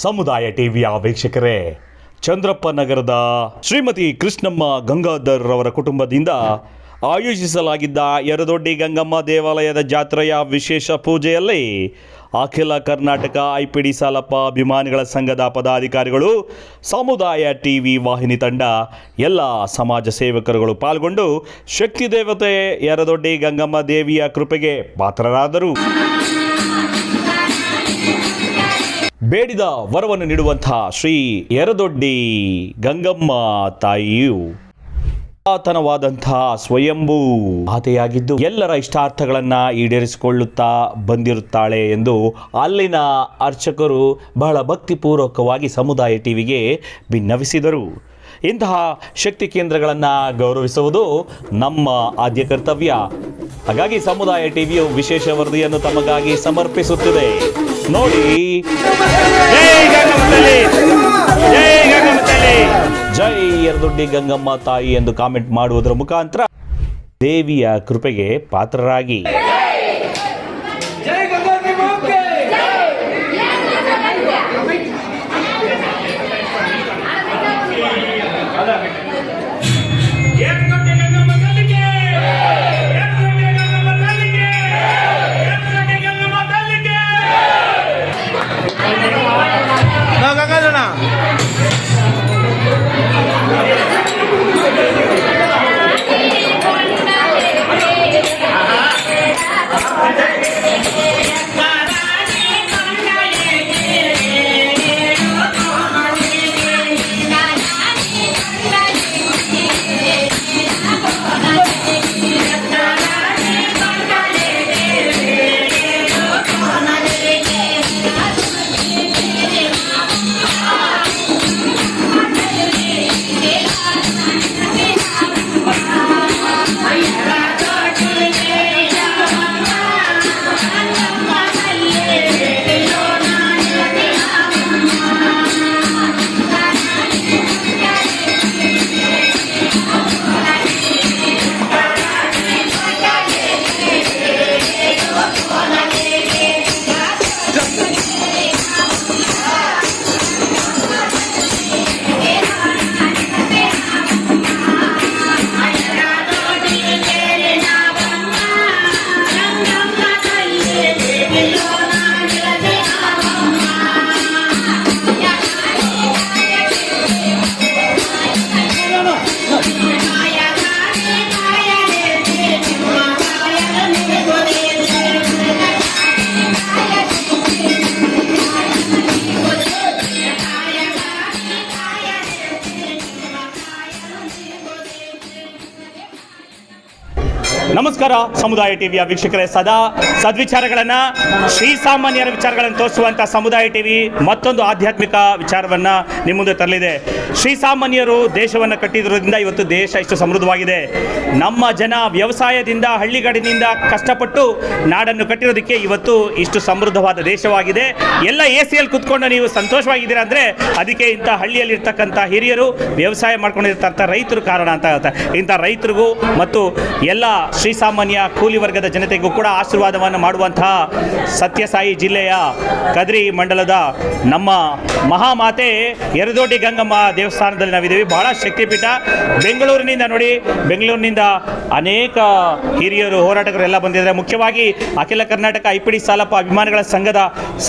ಸಮುದಾಯ ಟಿವಿಯ ವೀಕ್ಷಕರೇ, ಚಂದ್ರಪ್ಪ ನಗರದ ಶ್ರೀಮತಿ ಕೃಷ್ಣಮ್ಮ ಗಂಗಾಧರ್ ಅವರ ಕುಟುಂಬದಿಂದ ಆಯೋಜಿಸಲಾಗಿದ್ದ ಯರದೊಡ್ಡಿ ಗಂಗಮ್ಮ ದೇವಾಲಯದ ಜಾತ್ರೆಯ ವಿಶೇಷ ಪೂಜೆಯಲ್ಲಿ ಅಖಿಲ ಕರ್ನಾಟಕ ಐಪಿಡಿ ಸಾಲಪ್ಪ ಅಭಿಮಾನಿಗಳ ಸಂಘದ ಪದಾಧಿಕಾರಿಗಳು, ಸಮುದಾಯ ಟಿವಿ ವಾಹಿನಿ ತಂಡ, ಎಲ್ಲ ಸಮಾಜ ಸೇವಕರುಗಳು ಪಾಲ್ಗೊಂಡು ಶಕ್ತಿ ದೇವತೆ ಯರದೊಡ್ಡಿ ಗಂಗಮ್ಮ ದೇವಿಯ ಕೃಪೆಗೆ ಪಾತ್ರರಾದರು. ಬೇಡಿದ ವರವನ್ನು ನೀಡುವಂತಹ ಶ್ರೀ ಯರದೊಡ್ಡಿ ಗಂಗಮ್ಮ ತಾಯಿಯು ಪುರಾತನವಾದಂತಹ ಸ್ವಯಂಭೂ ಮಾತೆಯಾಗಿದ್ದು ಎಲ್ಲರ ಇಷ್ಟಾರ್ಥಗಳನ್ನು ಈಡೇರಿಸಿಕೊಳ್ಳುತ್ತಾ ಬಂದಿರುತ್ತಾಳೆ ಎಂದು ಅಲ್ಲಿನ ಅರ್ಚಕರು ಬಹಳ ಭಕ್ತಿಪೂರ್ವಕವಾಗಿ ಸಮುದಾಯ ಟಿವಿಗೆ ಭಿನ್ನವಿಸಿದರು. ಇಂತಹ ಶಕ್ತಿ ಕೇಂದ್ರಗಳನ್ನು ಗೌರವಿಸುವುದು ನಮ್ಮ ಆದ್ಯ ಕರ್ತವ್ಯ. ಹಾಗಾಗಿ ಸಮುದಾಯ ಟಿವಿಯು ವಿಶೇಷ ವರದಿಯನ್ನು ತಮಗಾಗಿ ಸಮರ್ಪಿಸುತ್ತಿದೆ. ನೋಡಿ, ಜೈ ಯರದೊಡ್ಡಿ ಗಂಗಮ್ಮ ತಾಯಿ ಎಂದು ಕಾಮೆಂಟ್ ಮಾಡುವುದರ ಮುಖಾಂತರ ದೇವಿಯ ಕೃಪೆಗೆ ಪಾತ್ರರಾಗಿ ನಮಸ್ಕಾರ. ಸಮುದಾಯ ಟಿವಿಯ ವೀಕ್ಷಕರೇ, ಸದಾ ಸದ್ವಿಚಾರಗಳನ್ನು, ಶ್ರೀಸಾಮಾನ್ಯರ ವಿಚಾರಗಳನ್ನು ತೋರಿಸುವಂಥ ಸಮುದಾಯ ಟಿವಿ ಮತ್ತೊಂದು ಆಧ್ಯಾತ್ಮಿಕ ವಿಚಾರವನ್ನು ನಿಮ್ಮ ಮುಂದೆ ತರಲಿದೆ. ಶ್ರೀಸಾಮಾನ್ಯರು ದೇಶವನ್ನು ಕಟ್ಟಿದ್ರಿಂದ ಇವತ್ತು ದೇಶ ಇಷ್ಟು ಸಮೃದ್ಧವಾಗಿದೆ. ನಮ್ಮ ಜನ ವ್ಯವಸಾಯದಿಂದ, ಹಳ್ಳಿಗಾಡಿನಿಂದ ಕಷ್ಟಪಟ್ಟು ನಾಡನ್ನು ಕಟ್ಟಿರೋದಕ್ಕೆ ಇವತ್ತು ಇಷ್ಟು ಸಮೃದ್ಧವಾದ ದೇಶವಾಗಿದೆ. ಎಲ್ಲ ಎಸಿಯಲ್ಲಿ ಕುತ್ಕೊಂಡು ನೀವು ಸಂತೋಷವಾಗಿದ್ದೀರಾ ಅಂದರೆ ಅದಕ್ಕೆ ಇಂಥ ಹಳ್ಳಿಯಲ್ಲಿರ್ತಕ್ಕಂಥ ಹಿರಿಯರು, ವ್ಯವಸಾಯ ಮಾಡ್ಕೊಂಡಿರ್ತಕ್ಕಂಥ ರೈತರು ಕಾರಣ ಅಂತ ಹೇಳ್ತಾರೆ. ಇಂಥ ರೈತರಿಗೂ ಮತ್ತು ಎಲ್ಲ ಶ್ರೀಸಾಮಾನ್ಯ ಕೂಲಿ ವರ್ಗದ ಜನತೆಗೂ ಕೂಡ ಆಶೀರ್ವಾದವನ್ನು ಮಾಡುವಂತಹ ಸತ್ಯಸಾಯಿ ಜಿಲ್ಲೆಯ ಕದ್ರಿ ಮಂಡಲದ ನಮ್ಮ ಮಹಾಮಾತೆ ಯರದೊಡ್ಡಿ ಗಂಗಮ್ಮ ದೇವಸ್ಥಾನದಲ್ಲಿ ನಾವಿದ್ದೀವಿ. ಬಹಳ ಶಕ್ತಿಪೀಠ. ಬೆಂಗಳೂರಿನಿಂದ ನೋಡಿ, ಬೆಂಗಳೂರಿನಿಂದ ಅನೇಕ ಹಿರಿಯರು, ಹೋರಾಟಗಾರರು ಎಲ್ಲ ಬಂದಿದ್ದಾರೆ. ಮುಖ್ಯವಾಗಿ ಅಖಿಲ ಕರ್ನಾಟಕ ಐಪಿಡಿ ಸಾಲಪ್ಪ ಅಭಿಮಾನಿಗಳ ಸಂಘದ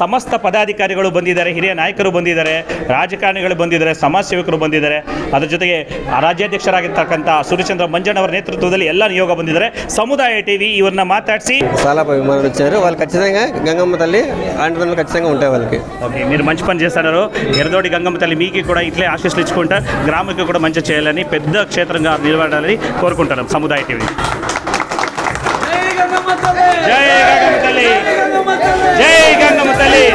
ಸಮಸ್ತ ಪದಾಧಿಕಾರಿಗಳು ಬಂದಿದ್ದಾರೆ, ಹಿರಿಯ ನಾಯಕರು ಬಂದಿದ್ದಾರೆ, ರಾಜಕಾರಣಿಗಳು ಬಂದಿದ್ದಾರೆ, ಸಮಾಜ ಸೇವಕರು ಬಂದಿದ್ದಾರೆ. ಅದರ ಜೊತೆಗೆ ರಾಜ್ಯಾಧ್ಯಕ್ಷರಾಗಿರ್ತಕ್ಕಂಥ ಸೂರ್ಯಚಂದ್ರ ಮಂಜಣ್ಣವರ ನೇತೃತ್ವದಲ್ಲಿ ಎಲ್ಲ ನಿಯೋಗ ಬಂದಿದ್ದಾರೆ. సమುదాయ టీవీ ఇవన్న మాట్లాడి సాలప విమానం వచ్చారు. వాళ్ళు ఖచ్చితంగా గంగమ్మ తల్లి ఆంధ్రలో ఖచ్చితంగా ఉంటాయి వాళ్ళకి. ఓకే, మీరు మంచి పని చేస్తున్నారు. ఎరదోడి గంగమ్మ తల్లి మీకు కూడా ఇట్లే ఆశీస్సులు ఇచ్చుకుంటా గ్రామానికి కూడా మంచి చేయాలని, పెద్ద క్షేత్రంగా నిలబడాలని కోరుకుంటారు. సముదాయ టీవీ జై గంగమ్మ తల్లి, జై గంగమ్మ తల్లి.